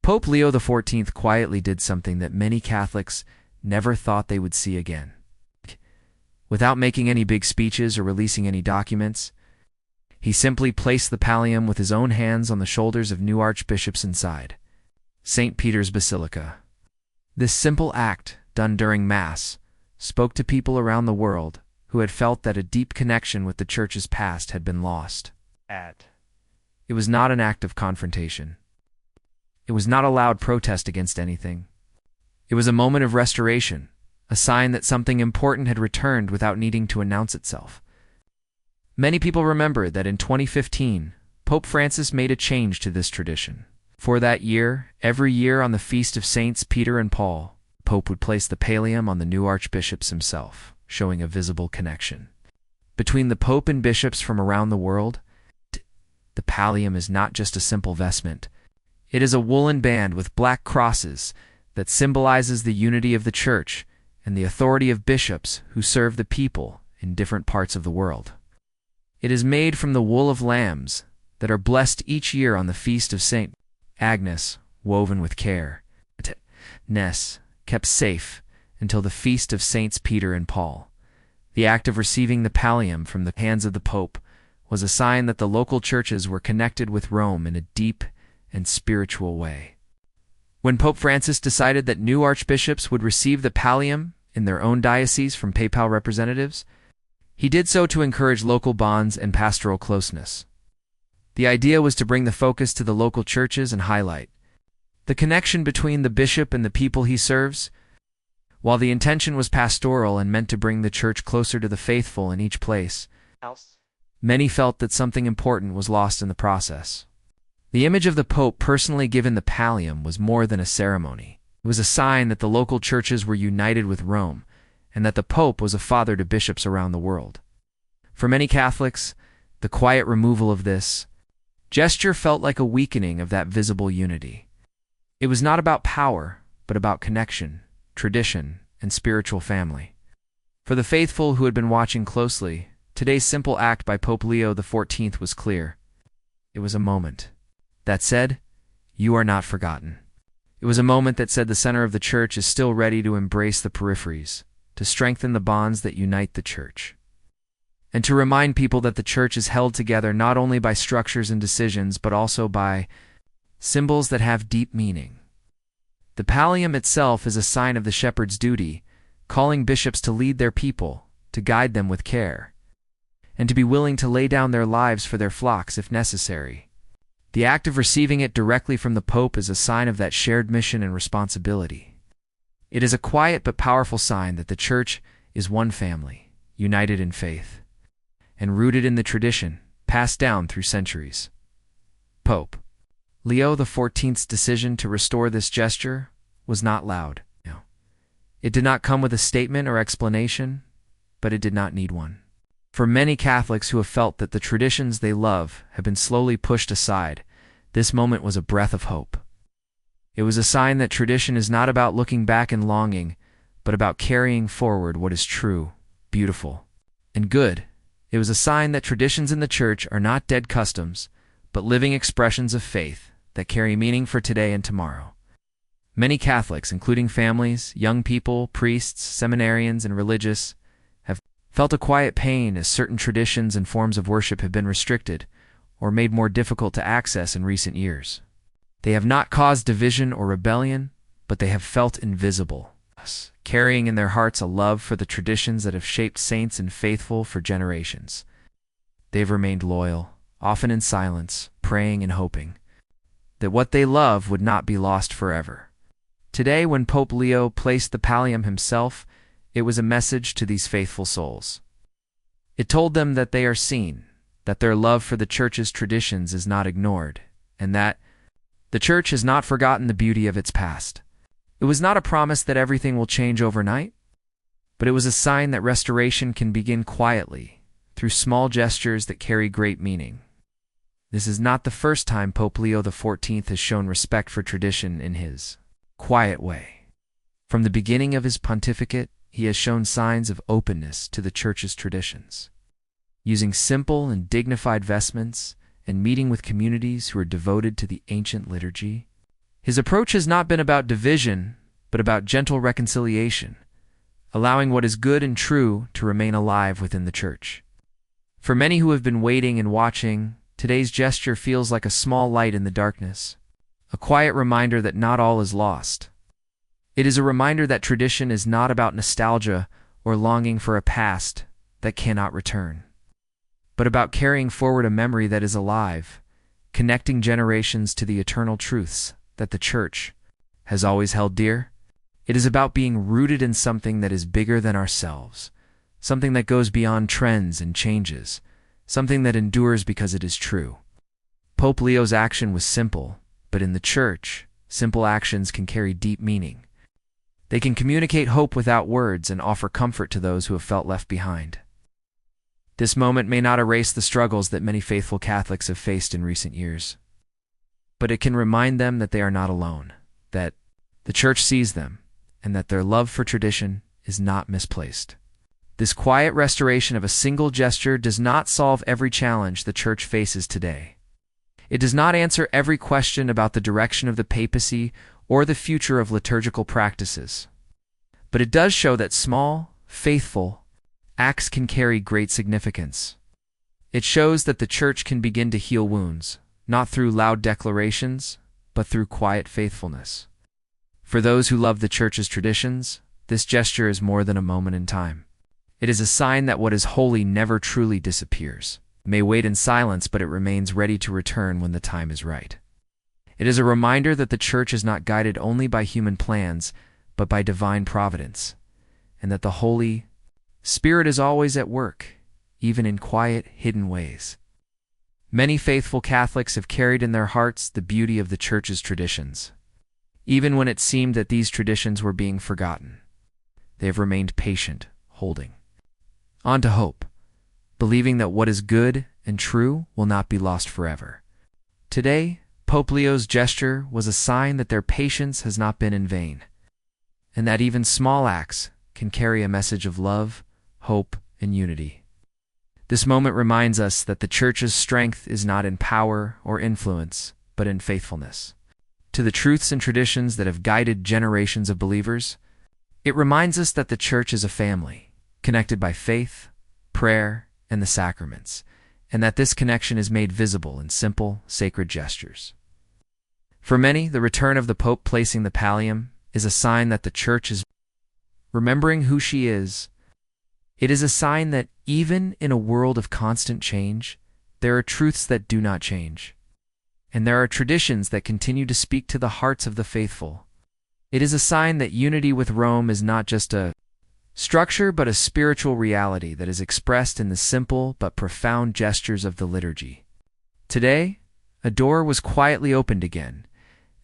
Pope Leo XIV quietly did something that many Catholics never thought they would see again. Without making any big speeches or releasing any documents, he simply placed the pallium with his own hands on the shoulders of new archbishops inside St. Peter's Basilica. This simple act, done during Mass, spoke to people around the world who had felt that a deep connection with the Church's past had been lost. It was not an act of confrontation. It was not a loud protest against anything. It was a moment of restoration, a sign that something important had returned without needing to announce itself. Many people remember that in 2015, Pope Francis made a change to this tradition. For that year, every year on the feast of Saints Peter and Paul, the Pope would place the pallium on the new archbishops himself, showing a visible connection. Between the Pope and bishops from around the world, the pallium is not just a simple vestment. It is a woolen band with black crosses that symbolizes the unity of the Church and the authority of bishops who serve the people in different parts of the world. It is made from the wool of lambs that are blessed each year on the feast of St. Agnes, woven with care, kept safe until the feast of Saints Peter and Paul. The act of receiving the pallium from the hands of the Pope was a sign that the local churches were connected with Rome in a deep and spiritual way. When Pope Francis decided that new archbishops would receive the pallium in their own diocese from papal representatives, he did so to encourage local bonds and pastoral closeness. The idea was to bring the focus to the local churches and highlight the connection between the bishop and the people he serves. While the intention was pastoral and meant to bring the Church closer to the faithful in each place, many felt that something important was lost in the process. The image of the Pope personally given the pallium was more than a ceremony. It was a sign that the local churches were united with Rome, and that the Pope was a father to bishops around the world. For many Catholics, the quiet removal of this gesture felt like a weakening of that visible unity. It was not about power, but about connection, tradition, and spiritual family. For the faithful who had been watching closely, today's simple act by Pope Leo XIV was clear. It was a moment that said, "You are not forgotten." It was a moment that said the center of the Church is still ready to embrace the peripheries, to strengthen the bonds that unite the Church, and to remind people that the Church is held together not only by structures and decisions, but also by symbols that have deep meaning. The pallium itself is a sign of the shepherd's duty, calling bishops to lead their people, to guide them with care, and to be willing to lay down their lives for their flocks if necessary. The act of receiving it directly from the Pope is a sign of that shared mission and responsibility. It is a quiet but powerful sign that the Church is one family, united in faith, and rooted in the tradition passed down through centuries. Pope Leo XIV's decision to restore this gesture was not loud. It did not come with a statement or explanation, but it did not need one. For many Catholics who have felt that the traditions they love have been slowly pushed aside, this moment was a breath of hope. It was a sign that tradition is not about looking back and longing, but about carrying forward what is true, beautiful, and good. It was a sign that traditions in the Church are not dead customs, but living expressions of faith that carry meaning for today and tomorrow. Many Catholics, including families, young people, priests, seminarians, and religious, have felt a quiet pain as certain traditions and forms of worship have been restricted or made more difficult to access in recent years. They have not caused division or rebellion, but they have felt invisible, carrying in their hearts a love for the traditions that have shaped saints and faithful for generations. They've remained loyal, often in silence, praying and hoping that what they love would not be lost forever. Today, when Pope Leo placed the pallium himself, it was a message to these faithful souls. It told them that they are seen, that their love for the Church's traditions is not ignored, and that the Church has not forgotten the beauty of its past. It was not a promise that everything will change overnight, but it was a sign that restoration can begin quietly, through small gestures that carry great meaning. This is not the first time Pope Leo XIV has shown respect for tradition in his quiet way. From the beginning of his pontificate, he has shown signs of openness to the Church's traditions. Using simple and dignified vestments and meeting with communities who are devoted to the ancient liturgy, His approach has not been about division, but about gentle reconciliation, allowing what is good and true to remain alive within the Church. For many who have been waiting and watching, today's gesture feels like a small light in the darkness, a quiet reminder that not all is lost. It is a reminder that tradition is not about nostalgia or longing for a past that cannot return, but about carrying forward a memory that is alive, connecting generations to the eternal truths that the Church has always held dear. It is about being rooted in something that is bigger than ourselves, something that goes beyond trends and changes, something that endures because it is true. Pope Leo's action was simple, but in the Church, simple actions can carry deep meaning. They can communicate hope without words and offer comfort to those who have felt left behind. This moment may not erase the struggles that many faithful Catholics have faced in recent years, but it can remind them that they are not alone, that the Church sees them, and that their love for tradition is not misplaced. This quiet restoration of a single gesture does not solve every challenge the Church faces today. It does not answer every question about the direction of the papacy or the future of liturgical practices. But it does show that small, faithful acts can carry great significance. It shows that the Church can begin to heal wounds, not through loud declarations, but through quiet faithfulness. For those who love the Church's traditions, this gesture is more than a moment in time. It is a sign that what is holy never truly disappears. It may wait in silence, but it remains ready to return when the time is right. It is a reminder that the Church is not guided only by human plans, but by divine providence, and that the Holy Spirit is always at work, even in quiet, hidden ways. Many faithful Catholics have carried in their hearts the beauty of the Church's traditions. Even when it seemed that these traditions were being forgotten, they have remained patient, holding on to hope, believing that what is good and true will not be lost forever. Today, Pope Leo's gesture was a sign that their patience has not been in vain, and that even small acts can carry a message of love, hope, and unity. This moment reminds us that the Church's strength is not in power or influence, but in faithfulness to the truths and traditions that have guided generations of believers. It reminds us that the Church is a family, connected by faith, prayer, and the sacraments, and that this connection is made visible in simple, sacred gestures. For many, the return of the Pope placing the pallium is a sign that the Church is remembering who she is. It is a sign that even in a world of constant change, there are truths that do not change, and there are traditions that continue to speak to the hearts of the faithful. It is a sign that unity with Rome is not just a structure, but a spiritual reality that is expressed in the simple but profound gestures of the liturgy. Today, a door was quietly opened again,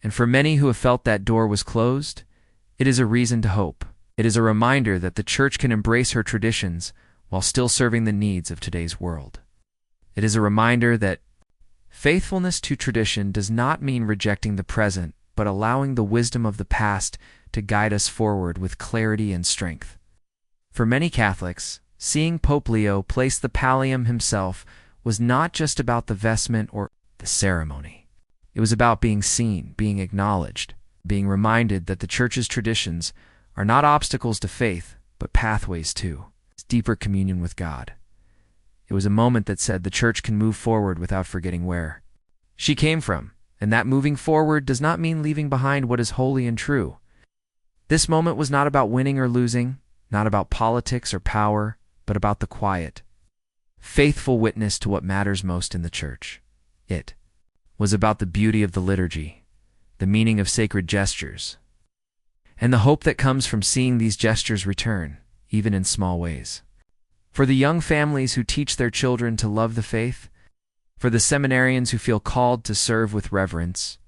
and for many who have felt that door was closed, it is a reason to hope. It is a reminder that the Church can embrace her traditions while still serving the needs of today's world. It is a reminder that faithfulness to tradition does not mean rejecting the present, but allowing the wisdom of the past to guide us forward with clarity and strength. For many Catholics, seeing Pope Leo place the pallium himself was not just about the vestment or the ceremony. It was about being seen, being acknowledged, being reminded that the Church's traditions are not obstacles to faith, but pathways to deeper communion with God. It was a moment that said the Church can move forward without forgetting where she came from, and that moving forward does not mean leaving behind what is holy and true. This moment was not about winning or losing, not about politics or power, but about the quiet, faithful witness to what matters most in the Church. It was about the beauty of the liturgy, the meaning of sacred gestures, and the hope that comes from seeing these gestures return, even in small ways. For the young families who teach their children to love the faith, for the seminarians who feel called to serve with reverence,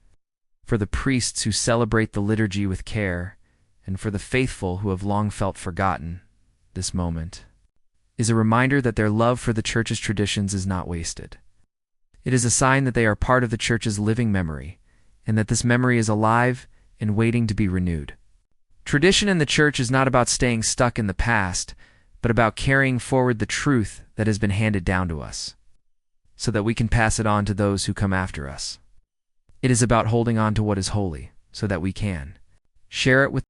for the priests who celebrate the liturgy with care, and for the faithful who have long felt forgotten, this moment is a reminder that their love for the Church's traditions is not wasted. It is a sign that they are part of the Church's living memory, and that this memory is alive and waiting to be renewed. Tradition in the Church is not about staying stuck in the past, but about carrying forward the truth that has been handed down to us, so that we can pass it on to those who come after us. It is about holding on to what is holy, so that we can share it with